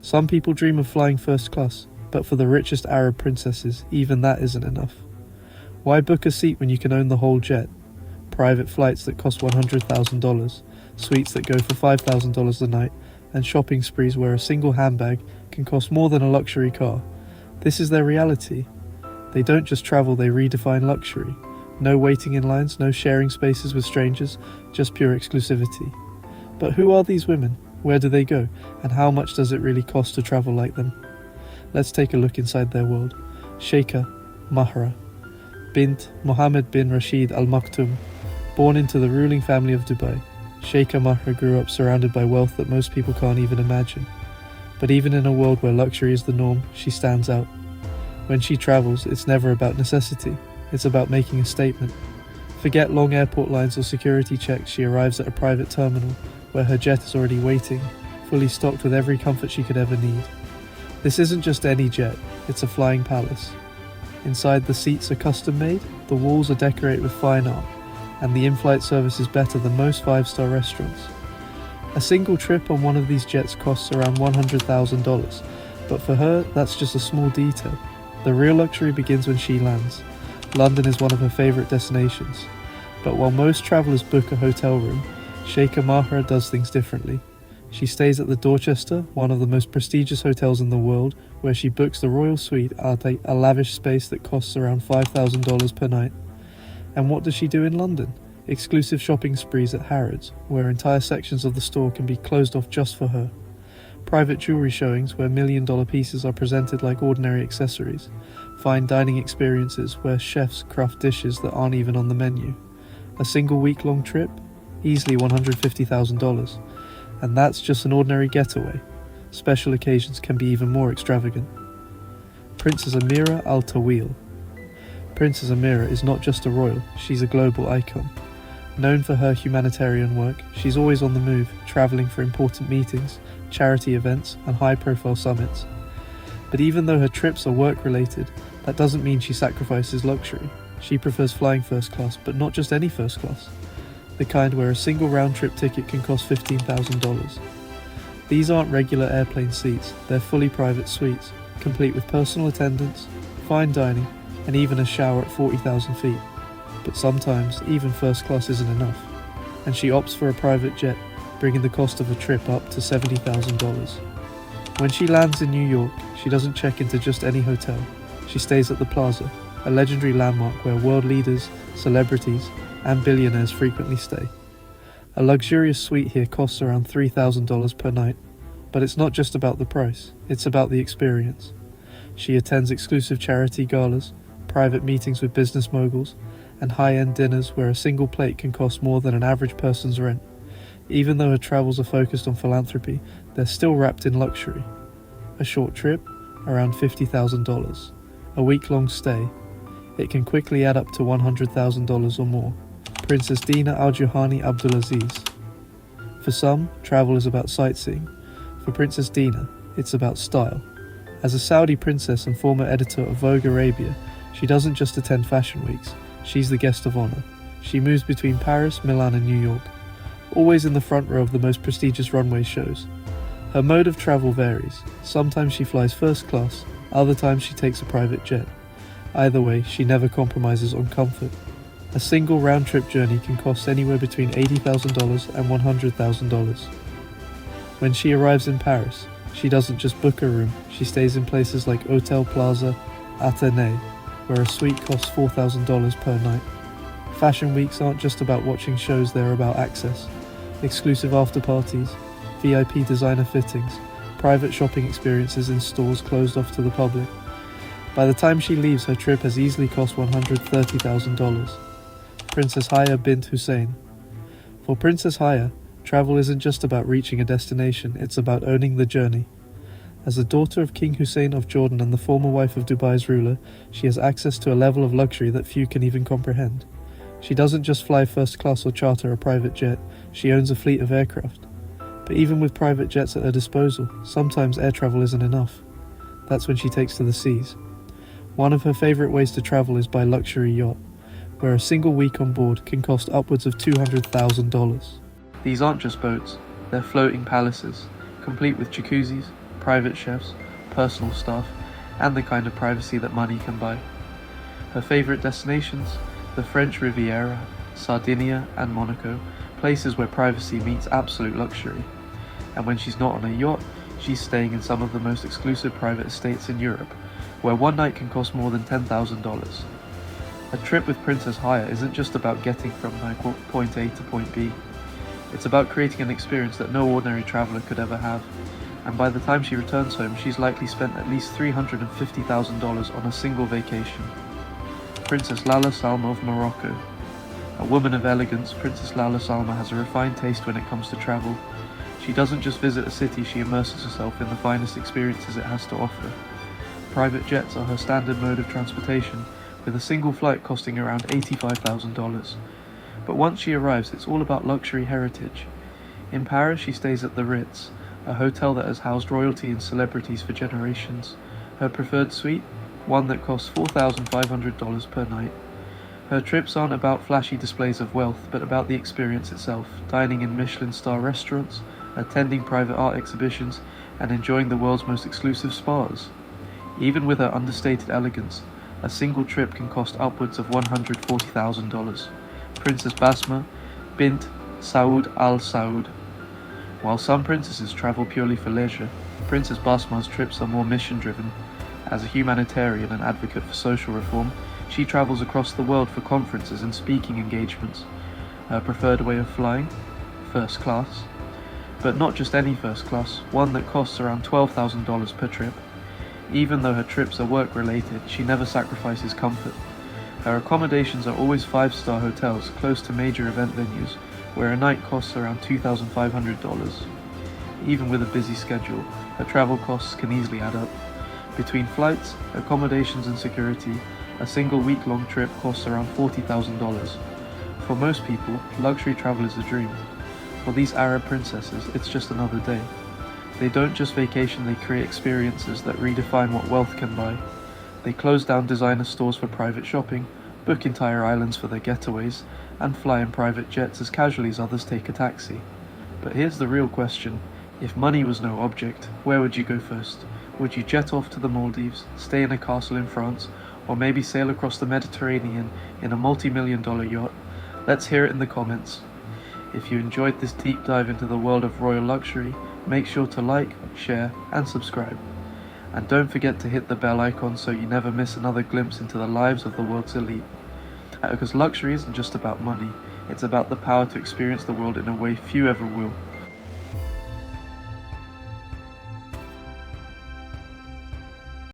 Some people dream of flying first class, but for the richest Arab princesses, even that isn't enough. Why book a seat when you can own the whole jet? Private flights that cost $100,000, suites that go for $5,000 a night, and shopping sprees where a single handbag can cost more than a luxury car. This is their reality. They don't just travel, they redefine luxury. No waiting in lines, no sharing spaces with strangers, just pure exclusivity. But who are these women? Where do they go? And how much does it really cost to travel like them? Let's take a look inside their world. Sheikha Mahra, bint Mohammed bin Rashid Al Maktoum, born into the ruling family of Dubai. Sheikha Mahra grew up surrounded by wealth that most people can't even imagine. But even in a world where luxury is the norm, she stands out. When she travels, it's never about necessity. It's about making a statement. Forget long airport lines or security checks, she arrives at a private terminal where her jet is already waiting, fully stocked with every comfort she could ever need. This isn't just any jet, it's a flying palace. Inside, the seats are custom made, the walls are decorated with fine art, and the in-flight service is better than most five-star restaurants. A single trip on one of these jets costs around $100,000, but for her, that's just a small detail. The real luxury begins when she lands. London is one of her favourite destinations, but while most travellers book a hotel room, Sheikha Mahra does things differently. She stays at the Dorchester, one of the most prestigious hotels in the world, where she books the Royal Suite at a lavish space that costs around $5,000 per night. And what does she do in London? Exclusive shopping sprees at Harrods, where entire sections of the store can be closed off just for her. Private jewellery showings where million-dollar pieces are presented like ordinary accessories. Fine dining experiences where chefs craft dishes that aren't even on the menu. A single week-long trip? Easily $150,000. And that's just an ordinary getaway. Special occasions can be even more extravagant. Princess Amira Al Tawil. Princess Amira is not just a royal, she's a global icon. Known for her humanitarian work, she's always on the move, travelling for important meetings, charity events, and high-profile summits. But even though her trips are work-related, that doesn't mean she sacrifices luxury. She prefers flying first class, but not just any first class. The kind where a single round-trip ticket can cost $15,000. These aren't regular airplane seats, they're fully private suites, complete with personal attendants, fine dining, and even a shower at 40,000 feet. But sometimes, even first class isn't enough, and she opts for a private jet, bringing the cost of a trip up to $70,000. When she lands in New York, she doesn't check into just any hotel. She stays at the Plaza, a legendary landmark where world leaders, celebrities, and billionaires frequently stay. A luxurious suite here costs around $3,000 per night, but it's not just about the price, it's about the experience. She attends exclusive charity galas, private meetings with business moguls, and high-end dinners where a single plate can cost more than an average person's rent. Even though her travels are focused on philanthropy, they're still wrapped in luxury. A short trip, around $50,000. A week-long stay, it can quickly add up to $100,000 or more. Princess Dina Al Juhani Abdulaziz. For some, travel is about sightseeing. For Princess Dina, it's about style. As a Saudi princess and former editor of Vogue Arabia, she doesn't just attend fashion weeks, she's the guest of honor. She moves between Paris, Milan and New York, always in the front row of the most prestigious runway shows. Her mode of travel varies. Sometimes she flies first class, other times she takes a private jet. Either way, she never compromises on comfort. A single round-trip journey can cost anywhere between $80,000 and $100,000. When she arrives in Paris, she doesn't just book a room, she stays in places like Hotel Plaza Athénée, where a suite costs $4,000 per night. Fashion weeks aren't just about watching shows, they're about access. Exclusive after-parties, VIP designer fittings, private shopping experiences in stores closed off to the public. By the time she leaves, her trip has easily cost $130,000. Princess Haya bint Hussein. For Princess Haya, travel isn't just about reaching a destination, it's about owning the journey. As the daughter of King Hussein of Jordan and the former wife of Dubai's ruler, she has access to a level of luxury that few can even comprehend. She doesn't just fly first class or charter a private jet, she owns a fleet of aircraft. But even with private jets at her disposal, sometimes air travel isn't enough. That's when she takes to the seas. One of her favourite ways to travel is by luxury yacht, where a single week on board can cost upwards of $200,000. These aren't just boats, they're floating palaces, complete with jacuzzis, private chefs, personal staff, and the kind of privacy that money can buy. Her favourite destinations? The French Riviera, Sardinia, and Monaco, places where privacy meets absolute luxury. And when she's not on a yacht, she's staying in some of the most exclusive private estates in Europe, where one night can cost more than $10,000. A trip with Princess Haya isn't just about getting from point A to point B. It's about creating an experience that no ordinary traveller could ever have, and by the time she returns home, she's likely spent at least $350,000 on a single vacation. Princess Lalla Salma of Morocco. A woman of elegance, Princess Lalla Salma has a refined taste when it comes to travel. She doesn't just visit a city, she immerses herself in the finest experiences it has to offer. Private jets are her standard mode of transportation, with a single flight costing around $85,000. But once she arrives, it's all about luxury heritage. In Paris, she stays at the Ritz, a hotel that has housed royalty and celebrities for generations. Her preferred suite? One that costs $4,500 per night. Her trips aren't about flashy displays of wealth, but about the experience itself, dining in Michelin-star restaurants, attending private art exhibitions, and enjoying the world's most exclusive spas. Even with her understated elegance, a single trip can cost upwards of $140,000. Princess Basma bint Saud Al Saud. While some princesses travel purely for leisure, Princess Basma's trips are more mission-driven. As a humanitarian and advocate for social reform, she travels across the world for conferences and speaking engagements. Her preferred way of flying? First class. But not just any first class, one that costs around $12,000 per trip. Even though her trips are work-related, she never sacrifices comfort. Her accommodations are always 5-star hotels close to major event venues, where a night costs around $2,500. Even with a busy schedule, her travel costs can easily add up. Between flights, accommodations and security, a single week-long trip costs around $40,000. For most people, luxury travel is a dream. For these Arab princesses, it's just another day. They don't just vacation, they create experiences that redefine what wealth can buy. They close down designer stores for private shopping, book entire islands for their getaways, and fly in private jets as casually as others take a taxi. But here's the real question. If money was no object, where would you go first? Would you jet off to the Maldives, stay in a castle in France, or maybe sail across the Mediterranean in a multi-million-dollar yacht? Let's hear it in the comments. If you enjoyed this deep dive into the world of royal luxury, make sure to like, share, and subscribe. And don't forget to hit the bell icon so you never miss another glimpse into the lives of the world's elite. Because luxury isn't just about money, it's about the power to experience the world in a way few ever will.